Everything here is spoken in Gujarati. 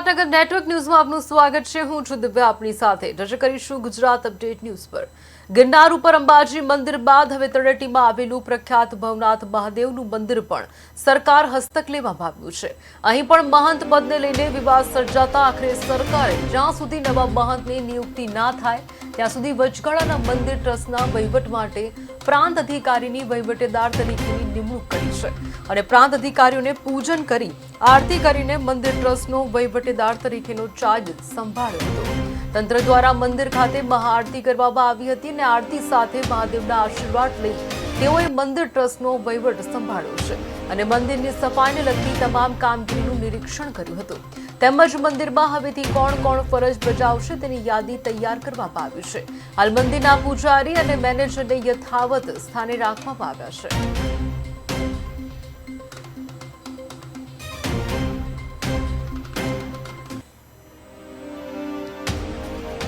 વિરાટનગર નેટવર્ક ન્યૂઝમાં આપનું સ્વાગત છે। હું છું દિવ્યા આપની સાથે। નજર કરીશું ગુજરાત અપડેટ ન્યૂઝ પર। ગિરનાર ઉપર અંબાજી મંદિર બાદ હવે તળેટીમાં આવેલું પ્રખ્યાત ભવનાથ મહાદેવનું મંદિર પણ સરકાર હસ્તક લેવામાં આવ્યું છે। અહીં પણ મહંત પદને લઈને વિવાદ સર્જાતા આખરે સરકારે જ્યાં સુધી નવા મહંતની નિયુક્તિ ના થાય ત્યાં સુધી વચગાળાના મંદિર ટ્રસ્ટના વહીવટ માટે પ્રાંત અધિકારીની વહીવટેદાર તરીકેની નિમણૂક કરી છે અને પ્રાંત અધિકારીઓને પૂજન કરી આરતી કરીને મંદિર ટ્રસ્ટનો વહીવટેદાર તરીકેનો ચાર્જ સંભાળ્યો હતો। તંત્ર દ્વારા મંદિર ખાતે મહાઆરતી કરવામાં આવી હતી અને આરતી સાથે મહાદેવના આશીર્વાદ લઈ તેઓએ મંદિર ટ્રસ્ટનો વહીવટ સંભાળ્યો છે અને મંદિરની સફાઈને લગતી તમામ કામગીરીનું નિરીક્ષણ કર્યું હતું। તેમજ મંદિરમાં હવેથી કોણ કોણ ફરજ બજાવશે તેની યાદી તૈયાર કરવામાં આવી છે। હાલ મંદિરના પૂજારી અને મેનેજરને યથાવત સ્થાને રાખવામાં આવ્યા છે।